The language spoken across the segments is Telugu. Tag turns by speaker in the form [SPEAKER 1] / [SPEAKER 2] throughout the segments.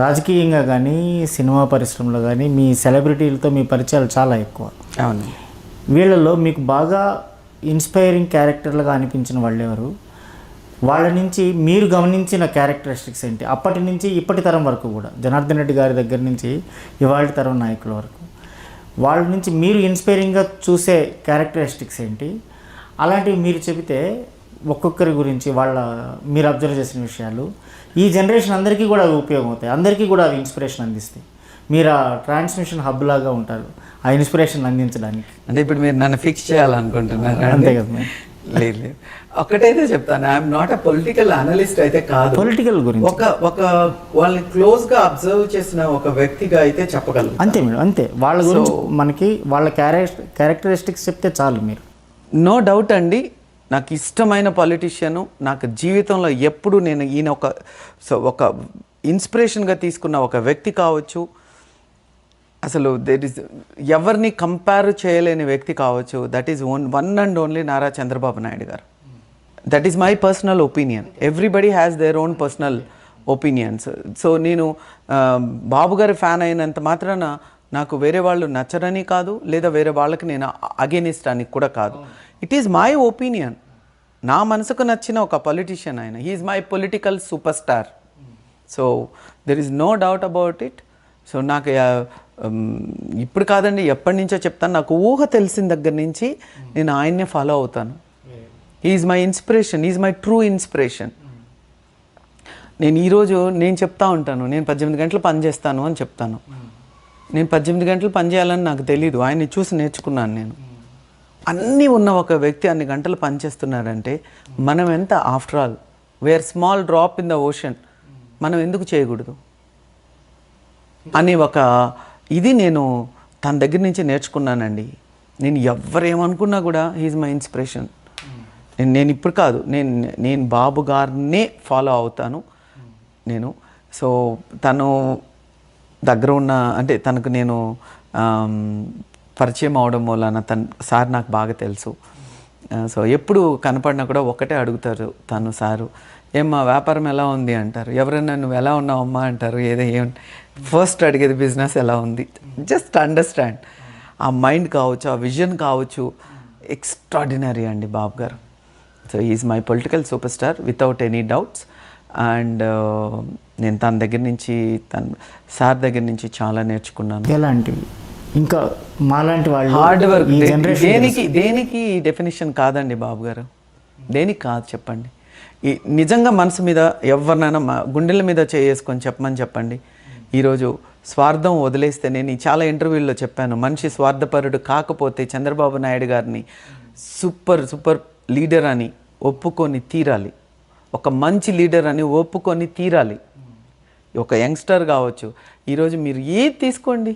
[SPEAKER 1] రాజకీయంగా కానీ సినిమా పరిశ్రమలో కానీ మీ సెలబ్రిటీలతో మీ పరిచయాలు చాలా ఎక్కువ.
[SPEAKER 2] అవును.
[SPEAKER 1] వీళ్ళలో మీకు బాగా ఇన్స్పైరింగ్ క్యారెక్టర్లుగా అనిపించిన వాళ్ళు ఎవరు? వాళ్ళ నుంచి మీరు గమనించిన క్యారెక్టరిస్టిక్స్ ఏంటి? అప్పటి నుంచి ఇప్పటి తరం వరకు కూడా, జనార్దన్ రెడ్డి గారి దగ్గర నుంచి ఇవాళ తరం నాయకుల వరకు వాళ్ళ నుంచి మీరు ఇన్స్పైరింగ్గా చూసే క్యారెక్టరిస్టిక్స్ ఏంటి? అలాంటివి మీరు చెబితే ఒక్కొక్కరి గురించి మీరు అబ్జర్వ్ చేసిన విషయాలు ఈ జనరేషన్ అందరికీ కూడా అవి ఉపయోగం అవుతాయి, అందరికీ కూడా అవి ఇన్స్పిరేషన్ అందిస్తాయి. మీరు ఆ ట్రాన్స్మిషన్ హబ్ లాగా ఉంటారు ఆ ఇన్స్పిరేషన్ అందించడానికి.
[SPEAKER 2] అంటే ఇప్పుడు మీరు నన్ను ఫిక్స్ చేయాలనుకుంటున్నారు?
[SPEAKER 1] అంతే కదా.
[SPEAKER 2] లేదు లేదు, ఒకటైతే చెప్తాను, I'm not a political analyst అయితే కాదు.
[SPEAKER 1] పొలిటికల్ గురించి
[SPEAKER 2] ఒక వాళ్ళని క్లోజ్ గా అబ్జర్వ్ చేసిన ఒక వ్యక్తిగా అయితే చెప్పగలను.
[SPEAKER 1] అంతే మేడం, అంతే. వాళ్ళ గురించి మనకి వాళ్ళ క్యారెక్టరిస్టిక్స్ చెప్తే చాలు. మీరు
[SPEAKER 2] నో డౌట్ అండి, నాకు ఇష్టమైన పొలిటీషియను, నాకు జీవితంలో ఎప్పుడు నేను ఈయన ఒక ఇన్స్పిరేషన్గా తీసుకున్న ఒక వ్యక్తి కావచ్చు, అసలు ఎవరిని కంపేర్ చేయలేని వ్యక్తి కావచ్చు, that is one and only Nara Chandrababu Naidu garu. That is my personal opinion. Everybody has their own personal opinions. So నేను బాబు గారి ఫ్యాన్ అయినంత మాత్రాన నాకు వేరే వాళ్ళు నచ్చరని కాదు, లేదా వేరే వాళ్ళకి నేను అగేనిస్ట్ అని కూడా కాదు. It is my opinion. నా మనసుకు నచ్చిన ఒక పొలిటీషియన్ ఆయన. He is my political super star. So there is no doubt about it. So నాకు ఇప్పుడు కాదండి, ఎప్పటి నుంచో చెప్తాను, నాకు ఊహ తెలిసిన దగ్గర నుంచి నేను ఆయన్నే ఫాలో అవుతాను. He is my inspiration, he is my true inspiration. నేను ఈరోజు నేను చెప్తా ఉంటాను, నేను 18 గంటలు పని చేస్తాను అని చెప్తాను. నేను 18 గంటలు పని చేయాలని నాకు తెలీదు, ఆయన్ని చూసి నేర్చుకున్నాను నేను. అన్నీ ఉన్న ఒక వ్యక్తి అన్ని గంటలు పనిచేస్తున్నాడంటే మనం ఎంత, after all wear small drop in the ocean, మనం ఎందుకు చేయకూడదు అని ఒక ఇది నేను తన దగ్గర నుంచి నేర్చుకున్నానండి. నేను ఎవరేమనుకున్నా కూడా హీఈస్ మై ఇన్స్పిరేషన్. నేను ఇప్పుడు కాదు, నేను బాబు గారినే ఫాలో అవుతాను నేను. సో తను దగ్గర ఉన్న, అంటే తనకు నేను పరిచయం అవడం వలన సార్ నాకు బాగా తెలుసు. సో ఎప్పుడు కనపడినా కూడా ఒక్కటే అడుగుతారు తను, సారు ఏమ్మా వ్యాపారం ఎలా ఉంది అంటారు, ఎవరైనా నువ్వు ఎలా ఉన్నావమ్మా అంటారు, ఫస్ట్ అడిగేది బిజినెస్ ఎలా ఉంది. Just understand. ఆ మైండ్ కావచ్చు, ఆ విజన్ కావచ్చు, ఎక్స్ట్రాడినరీ అండి బాబు గారు. So is my political super star without any doubts. And నేను తన దగ్గర నుంచి, సార్ దగ్గర నుంచి చాలా నేర్చుకున్నాను.
[SPEAKER 1] ఎలాంటివి? ఇంకా మాలాంటి వాళ్ళు
[SPEAKER 2] హార్డ్ వర్క్. దేనికి డెఫినేషన్ కాదండి బాబు గారు, దేనికి కాదు చెప్పండి. నిజంగా మనసు మీద ఎవరినైనా గుండెల మీద చేసుకొని చెప్పమని చెప్పండి. ఈరోజు స్వార్థం వదిలేస్తే, నేను చాలా ఇంటర్వ్యూల్లో చెప్పాను, మనిషి స్వార్థపరుడు కాకపోతే చంద్రబాబు నాయుడు గారిని సూపర్ లీడర్ అని ఒప్పుకొని తీరాలి. ఒక మంచి లీడర్ అని ఒప్పుకొని తీరాలి. ఒక యంగ్స్టర్ కావచ్చు, ఈరోజు మీరు ఏది తీసుకోండి,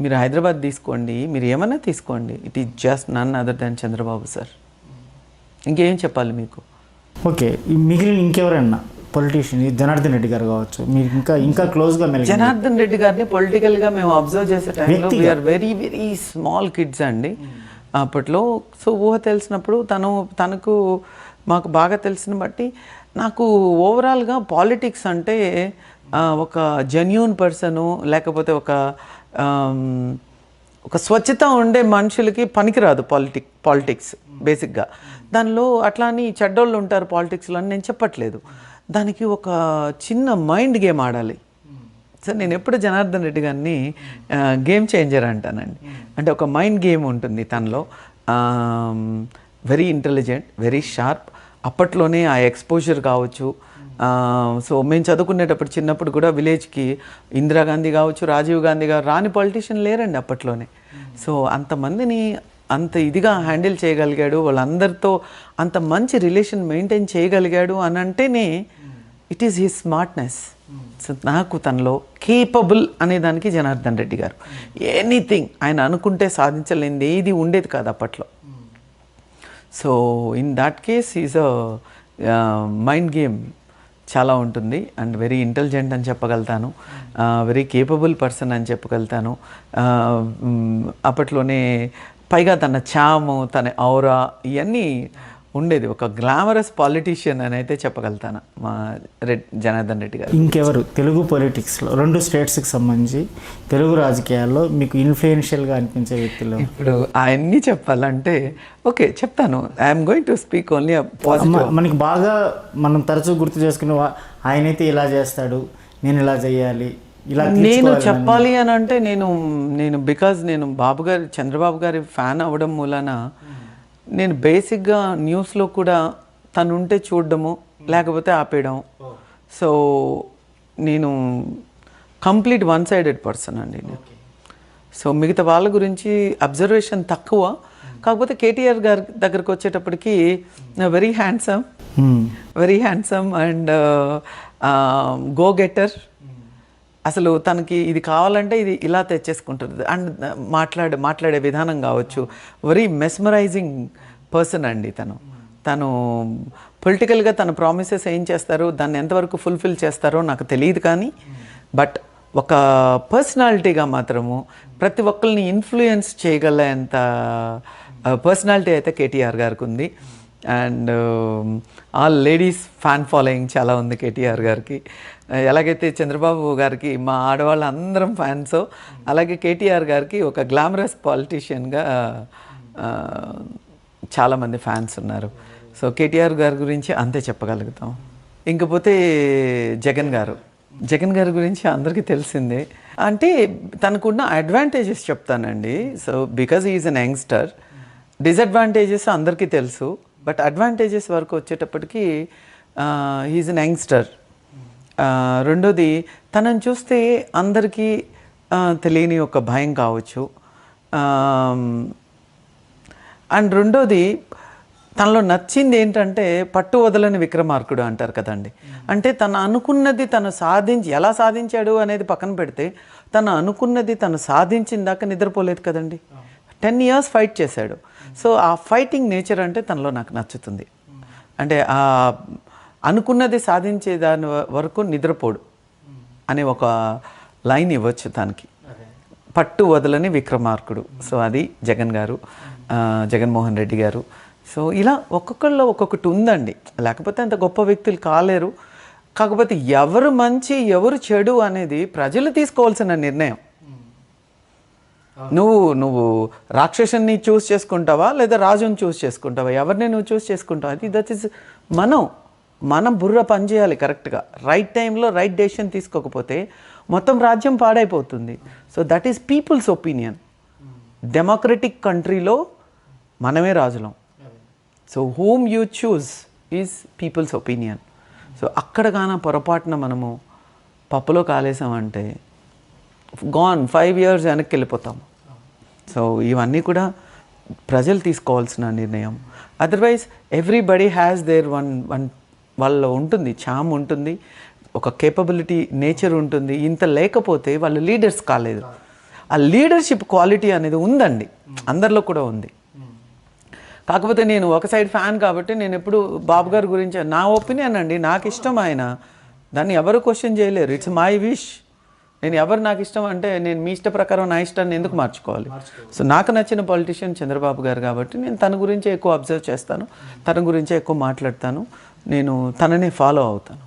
[SPEAKER 2] మీరు హైదరాబాద్ తీసుకోండి, మీరు ఏమైనా తీసుకోండి, it is just none other than Chandrababu sir. ఇంకేం చెప్పాలి మీకు? ఓకే,
[SPEAKER 1] మిగిలిన ఇంకెవరైనా పొలిటీషియన్, జనార్దన్ రెడ్డి గారు కావచ్చు, మీరు ఇంకా క్లోజ్గా
[SPEAKER 2] జనార్దన్ రెడ్డి గారిని పొలిటికల్గా మేము అబ్జర్వ్ చేసే టైంలో వీఆర్ వెరీ స్మాల్ కిడ్స్ అండి అప్పట్లో. సో ఊహ తెలిసినప్పుడు తనకు మాకు బాగా తెలిసిన బట్టి నాకు ఓవరాల్గా పాలిటిక్స్ అంటే ఒక జెన్యూన్ పర్సను, లేకపోతే ఒక స్వచ్ఛత ఉండే మనుషులకి పనికిరాదు పాలిటిక్స్ బేసిక్గా. దానిలో అట్లా అని చెడ్డోళ్ళు ఉంటారు పాలిటిక్స్లో అని నేను చెప్పట్లేదు. దానికి ఒక చిన్న మైండ్ గేమ్ ఆడాలి. సార్ నేను ఎప్పుడు జనార్దన్ రెడ్డి గారిని గేమ్ చేంజర్ అంటానండి. అంటే ఒక మైండ్ గేమ్ ఉంటుంది తనలో. Very intelligent, very sharp. అప్పట్లోనే ఆ ఎక్స్పోజర్ కావచ్చు. సో మేము చదువుకునేటప్పుడు చిన్నప్పుడు కూడా విలేజ్కి ఇందిరాగాంధీ కావచ్చు, రాజీవ్ గాంధీ గారు రాని పొలిటీషియన్ లేరండి అప్పట్లోనే. సో అంతమందిని అంత ఇదిగా హ్యాండిల్ చేయగలిగాడు, వాళ్ళందరితో అంత మంచి రిలేషన్ మెయింటైన్ చేయగలిగాడు అని అంటేనే it is his smartness. So నాకు తనలో కేపబుల్ అనేదానికి జనార్దన్ రెడ్డి గారు. ఎనీథింగ్ ఆయన అనుకుంటే సాధించలేనిది ఏది ఉండేది కాదు అప్పట్లో. So in that case is a mind game చాలా ఉంటుంది. అండ్ వెరీ ఇంటెలిజెంట్ అని చెప్పగలుగుతాను, వెరీ కేపబుల్ పర్సన్ అని చెప్పగలుగుతాను. అప్పట్లోనే పైగా తన చాము, తన ఔరా, ఇవన్నీ ఉండేది, ఒక గ్లామరస్ పాలిటీషియన్ అని అయితే చెప్పగలుగుతాను మా జనార్దన్ రెడ్డి గారు.
[SPEAKER 1] ఇంకెవరు తెలుగు పొలిటిక్స్లో 2 స్టేట్స్కి సంబంధించి తెలుగు రాజకీయాల్లో మీకు ఇన్ఫ్లుయెన్షియల్గా అనిపించే వ్యక్తులు?
[SPEAKER 2] ఇప్పుడు అవన్నీ చెప్పాలంటే ఓకే చెప్తాను. I'm going to speak only positive.
[SPEAKER 1] మనకి బాగా మనం తరచూ గుర్తు చేసుకునే ఆయనైతే ఇలా చేస్తాడు, నేను ఇలా చేయాలి, ఇలా
[SPEAKER 2] నేను చెప్పాలి అని అంటే నేను బికాజ్ నేను బాబు గారి చంద్రబాబు గారి ఫ్యాన్ అవ్వడం మూలన నేను బేసిక్గా న్యూస్లో కూడా తను ఉంటే చూడడము లేకపోతే ఆపేయడం. సో నేను కంప్లీట్ వన్ సైడెడ్ పర్సన్ అండి నేను. సో మిగతా వాళ్ళ గురించి అబ్జర్వేషన్ తక్కువ. కాకపోతే కేటీఆర్ గారి దగ్గరకు వచ్చేటప్పటికి very handsome and go getter. అసలు తనకి ఇది కావాలంటే ఇది ఇలా తెచ్చేసుకుంటుంది. అండ్ మాట్లాడే విధానం కావచ్చు, వెరీ మెస్మరైజింగ్ పర్సన్ అండి తను పొలిటికల్గా తన ప్రామిసెస్ ఏం చేస్తారో దాన్ని ఎంతవరకు ఫుల్ఫిల్ చేస్తారో నాకు తెలియదు, కానీ బట్ ఒక పర్సనాలిటీగా మాత్రము ప్రతి ఒక్కరిని ఇన్ఫ్లుయెన్స్ చేయగలంత పర్సనాలిటీ అయితే కేటీఆర్ గారికి ఉంది. And all ladies fan following చాలా ఉంది కేటీఆర్ గారికి. ఎలాగైతే చంద్రబాబు గారికి మా ఆడవాళ్ళ అందరం ఫ్యాన్స్, అలాగే కేటీఆర్ గారికి ఒక గ్లామరస్ పాలిటీషియన్గా చాలామంది ఫ్యాన్స్ ఉన్నారు. సో కేటీఆర్ గారి గురించి అంతే చెప్పగలుగుతాం. ఇంకపోతే జగన్ గారి గురించి అందరికీ తెలిసిందే. అంటే తనకున్న అడ్వాంటేజెస్ చెప్తానండి. So because is an youngster, disadvantages అందరికీ తెలుసు, బట్ అడ్వాంటేజెస్ వరకు వచ్చేటప్పటికి హీజ్ అన్ యంగ్స్టర్. రెండోది తనని చూస్తే అందరికీ తెలియని ఒక భయం కావచ్చు. అండ్ రెండోది తనలో నచ్చింది ఏంటంటే పట్టు వదలని విక్రమార్కుడు అంటారు కదండి. అంటే తను అనుకున్నది తను ఎలా సాధించాడు అనేది పక్కన పెడితే తను అనుకున్నది తను సాధించిన దాకా నిద్రపోలేదు కదండి. 10 years ఫైట్ చేశాడు. సో ఆ ఫైటింగ్ నేచర్ అంటే తనలో నాకు నచ్చుతుంది. అంటే అనుకున్నది సాధించే దాని వరకు నిద్రపోడు అనే ఒక లైన్ ఇవ్వచ్చు తనకి. పట్టు వదలని విక్రమార్కుడు. సో అది జగన్మోహన్ రెడ్డి గారు. సో ఇలా ఒక్కొక్కళ్ళు ఒక్కొక్కటి ఉందండి. లేకపోతే అంత గొప్ప వ్యక్తులు కాలేరు. కాకపోతే ఎవరు మంచి ఎవరు చెడు అనేది ప్రజలు తీసుకోవాల్సిన నిర్ణయం. నువ్వు రాక్షసుని చూస్ చేసుకుంటావా లేదా రాజుని చూస్ చేసుకుంటావా? ఎవరిని నువ్వు చూస్ చేసుకుంటావు? అది దట్ ఈస్ మనం బుర్ర పనిచేయాలి కరెక్ట్గా. రైట్ టైంలో రైట్ డెసిషన్ తీసుకోకపోతే మొత్తం రాజ్యం పాడైపోతుంది. So that is people's opinion. Democratic కంట్రీలో మనమే రాజులం. So whom you choose is people's opinion. So అక్కడ కానీ పొరపాటున మనము పప్పులో కాలేసామంటే గాన్ 5 years వెనక్కి వెళ్ళిపోతాము. సో ఇవన్నీ కూడా ప్రజలు తీసుకోవాల్సిన నిర్ణయం. Otherwise everybody has there one వాళ్ళలో ఉంటుంది, చామ్ ఉంటుంది, ఒక కేపబిలిటీ నేచర్ ఉంటుంది. ఇంత లేకపోతే వాళ్ళు లీడర్స్ కాలేదు. ఆ లీడర్షిప్ క్వాలిటీ అనేది ఉందండి, అందరిలో కూడా ఉంది. కాకపోతే నేను ఒక సైడ్ ఫ్యాన్ కాబట్టి నేను ఎప్పుడు బాబు గారి గురించి నా ఒపీనియన్ అండి, నాకు ఇష్టం ఆయన, దాన్ని ఎవరు క్వశ్చన్ చేయలేరు. It's my wish. నాకు ఇష్టం అంటే నేను మీ ఇష్ట ప్రకారం నా ఇష్టాన్ని ఎందుకు మార్చుకోవాలి? సో నాకు నచ్చిన పొలిటీషియన్ చంద్రబాబు గారు కాబట్టి నేను తన గురించే ఎక్కువ అబ్జర్వ్ చేస్తాను, తన గురించే ఎక్కువ మాట్లాడతాను, నేను తననే ఫాలో అవుతాను.